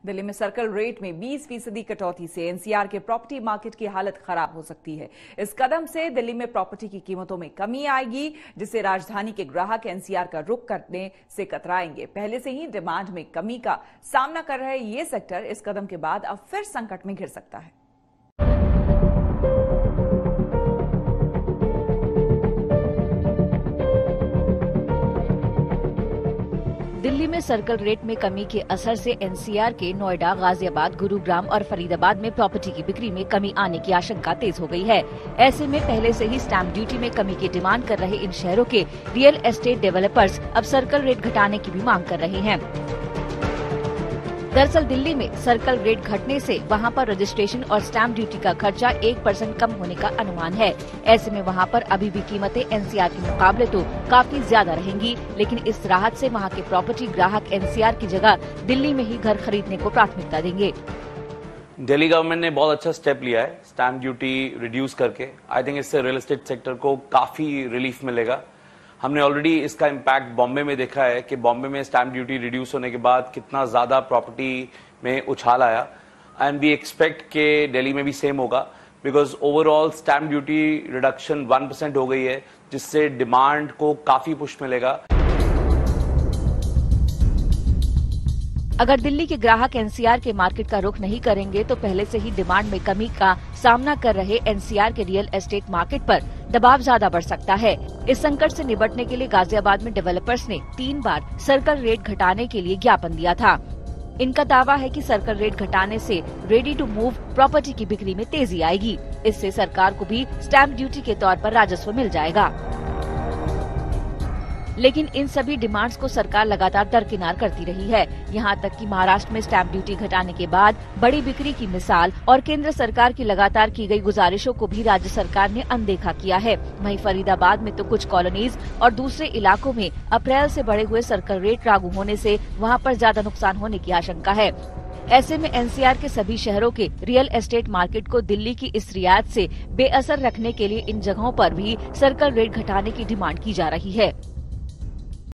दिल्ली में circle rate में 20% कटौती से एनसीआर के प्रॉपर्टी मार्केट की हालत खराब हो सकती है। इस कदम से दिल्ली में प्रॉपर्टी की कीमतों में कमी आएगी, जिससे राजधानी के ग्राहक एनसीआर का रुख करने से कतराएंगे। पहले से ही डिमांड में कमी का सामना कर रहे ये सेक्टर इस कदम के बाद अब फिर संकट में घिर सकता है। दिल्ली में सर्कल रेट में कमी के असर से एनसीआर के नोएडा, गाजियाबाद, गुरुग्राम और फरीदाबाद में प्रॉपर्टी की बिक्री में कमी आने की आशंका तेज हो गई है। ऐसे में पहले से ही स्टैंप ड्यूटी में कमी की डिमांड कर रहे इन शहरों के रियल एस्टेट डेवलपर्स अब सर्कल रेट घटाने की भी मांग कर रहे हैं। दरअसल दिल्ली में सर्कल रेट घटने से वहां पर रजिस्ट्रेशन और स्टैंप ड्यूटी का खर्चा 1% कम होने का अनुमान है। ऐसे में वहां पर अभी भी कीमतें एनसीआर के मुकाबले तो काफी ज्यादा रहेंगी, लेकिन इस राहत से वहां के प्रॉपर्टी ग्राहक एनसीआर की जगह दिल्ली में ही घर खरीदने को प्राथमिकता देंगे। दिल्ली गवर्नमेंट ने बहुत अच्छा स्टेप लिया है स्टैंप ड्यूटी रिड्यूस करके। आई थिंक इससे रियल एस्टेट सेक्टर को काफी रिलीफ मिलेगा। हमने ऑलरेडी इसका इम्पैक्ट बॉम्बे में देखा है कि बॉम्बे में स्टैंप ड्यूटी रिड्यूस होने के बाद कितना ज्यादा प्रॉपर्टी में उछाल आया, एंड वी एक्सपेक्ट कि दिल्ली में भी सेम होगा, because overall stamp duty reduction 1% हो गई है, जिससे डिमांड को काफी पुश मिलेगा। अगर दिल्ली के ग्राहक एनसीआर के मार्केट का रुख नहीं करेंगे तो पहले से ही डिमांड में कमी का सामना कर रहे एनसीआर के रियल एस्टेट मार्केट पर दबाव ज्यादा बढ़ सकता है। इस संकट से निपटने के लिए गाजियाबाद में डेवलपर्स ने 3 बार सर्कल रेट घटाने के लिए ज्ञापन दिया था। इनका दावा है कि सर्कल रेट घटाने से रेडी टू मूव प्रॉपर्टी की बिक्री में तेजी आएगी। इससे सरकार को भी स्टैंप ड्यूटी के तौर पर राजस्व मिल जाएगा। लेकिन इन सभी डिमांड्स को सरकार लगातार दरकिनार करती रही है। यहाँ तक कि महाराष्ट्र में स्टैंप ड्यूटी घटाने के बाद बड़ी बिक्री की मिसाल और केंद्र सरकार की लगातार की गई गुजारिशों को भी राज्य सरकार ने अनदेखा किया है। वहीं फरीदाबाद में तो कुछ कॉलोनीज और दूसरे इलाकों में अप्रैल से बढ़े हुए सर्कल रेट लागू होने से वहाँ पर ज्यादा नुकसान होने की आशंका है। ऐसे में एनसीआर के सभी शहरों के रियल एस्टेट मार्केट को दिल्ली की इस रियायत से बेअसर रखने के लिए इन जगहों पर भी सर्कल रेट घटाने की डिमांड की जा रही है।